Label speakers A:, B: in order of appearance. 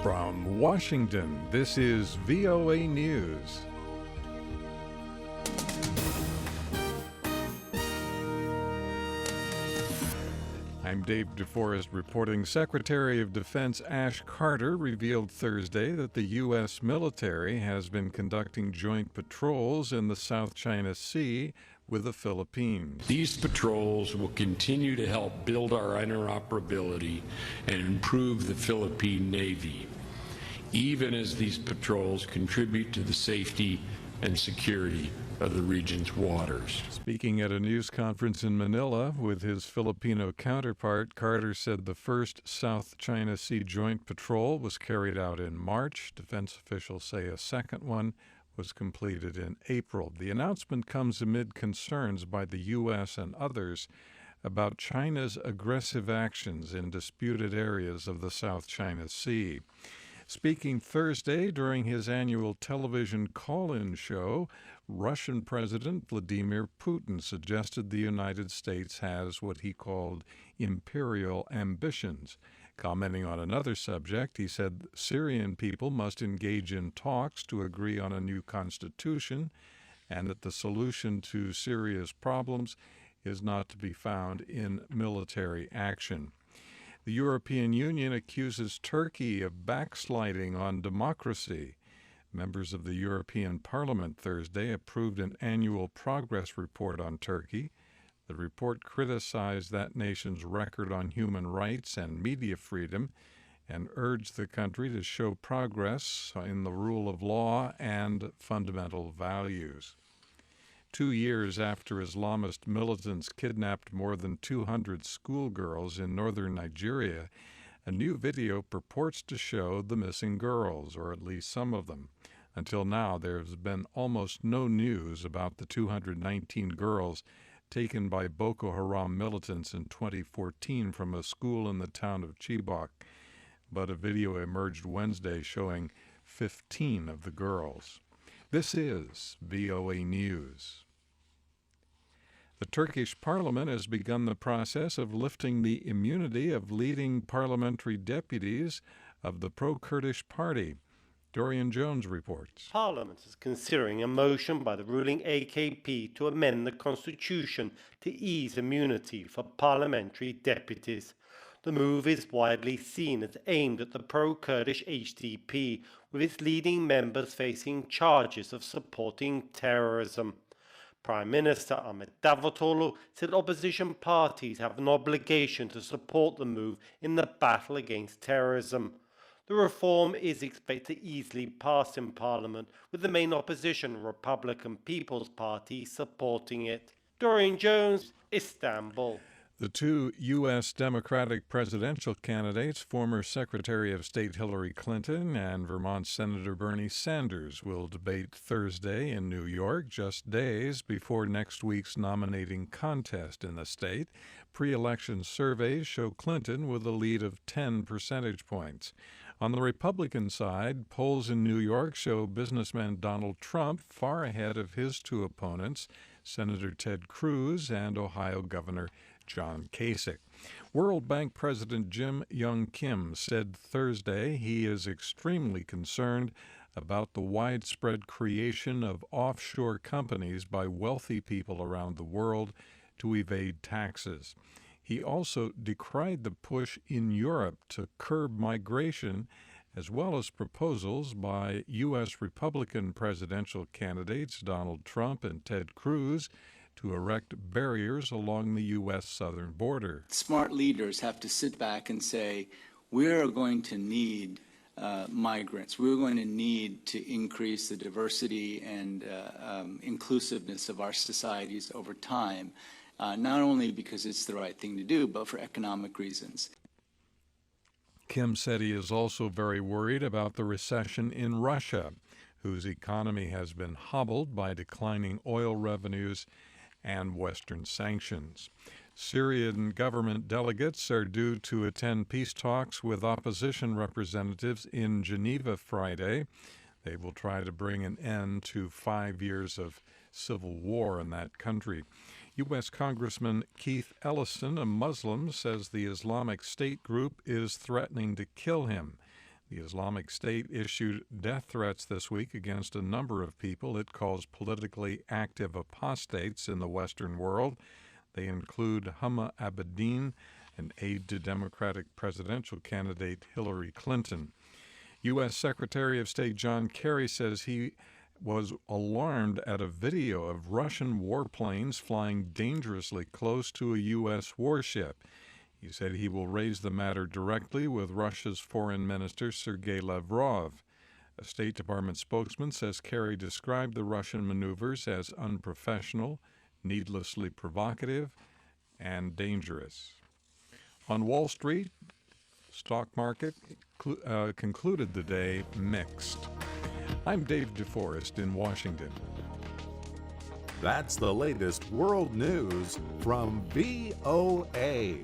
A: From Washington, this is VOA News. I'm Dave DeForest reporting. Secretary of Defense Ash Carter revealed Thursday that the U.S. military has been conducting joint patrols in the South China Sea with the Philippines.
B: These patrols will continue to help build our interoperability and improve the Philippine Navy, even as these patrols contribute to the safety and security of the region's waters.
A: Speaking at a news conference in Manila with his Filipino counterpart, Carter said the first South China Sea joint patrol was carried out in March. Defense officials say a second one was completed in April. The announcement comes amid concerns by the U.S. and others about China's aggressive actions in disputed areas of the South China Sea. Speaking Thursday during his annual television call-in show, Russian President Vladimir Putin suggested the United States has what he called imperial ambitions. Commenting on another subject, he said Syrian people must engage in talks to agree on a new constitution and that the solution to Syria's problems is not to be found in military action. The European Union accuses Turkey of backsliding on democracy. Members of the European Parliament Thursday approved an annual progress report on Turkey. The report criticized that nation's record on human rights and media freedom and urged the country to show progress in the rule of law and fundamental values. 2 years after Islamist militants kidnapped more than 200 schoolgirls in northern Nigeria, a new video purports to show the missing girls, or at least some of them. Until now, there has been almost no news about the 219 girls taken by Boko Haram militants in 2014 from a school in the town of Chibok, but a video emerged Wednesday showing 15 of the girls. This is VOA News. The Turkish parliament has begun the process of lifting the immunity of leading parliamentary deputies of the pro-Kurdish party. Dorian Jones reports.
C: Parliament is considering a motion by the ruling AKP to amend the constitution to ease immunity for parliamentary deputies. The move is widely seen as aimed at the pro-Kurdish HDP, with its leading members facing charges of supporting terrorism. Prime Minister Ahmet Davutoglu said opposition parties have an obligation to support the move in the battle against terrorism. The reform is expected to easily pass in Parliament, with the main opposition Republican People's Party supporting it. Dorian Jones, Istanbul.
A: The two U.S. Democratic presidential candidates, former Secretary of State Hillary Clinton and Vermont Senator Bernie Sanders, will debate Thursday in New York, just days before next week's nominating contest in the state. Pre-election surveys show Clinton with a lead of 10 percentage points. On the Republican side, polls in New York show businessman Donald Trump far ahead of his two opponents, Senator Ted Cruz and Ohio Governor John Kasich. World Bank President Jim Young Kim said Thursday he is extremely concerned about the widespread creation of offshore companies by wealthy people around the world to evade taxes. He also decried the push in Europe to curb migration, as well as proposals by U.S. Republican presidential candidates Donald Trump and Ted Cruz to erect barriers along the U.S. southern border.
D: Smart leaders have to sit back and say, we're going to need migrants. We're going to need to increase the diversity and inclusiveness of our societies over time, not only because it's the right thing to do, but for economic reasons.
A: Kim said he is also very worried about the recession in Russia, whose economy has been hobbled by declining oil revenues and Western sanctions. Syrian government delegates are due to attend peace talks with opposition representatives in Geneva Friday. They will try to bring an end to 5 years of civil war in that country. U.S. Congressman Keith Ellison, a Muslim, says the Islamic State group is threatening to kill him. The Islamic State issued death threats this week against a number of people it calls politically active apostates in the Western world. They include Hama Abedin, an aide to Democratic presidential candidate Hillary Clinton. U.S. Secretary of State John Kerry says he was alarmed at a video of Russian warplanes flying dangerously close to a U.S. warship. He said he will raise the matter directly with Russia's Foreign Minister Sergei Lavrov. A State Department spokesman says Kerry described the Russian maneuvers as unprofessional, needlessly provocative, and dangerous. On Wall Street, stock market concluded the day mixed. I'm Dave DeForest in Washington.
E: That's the latest world news from VOA.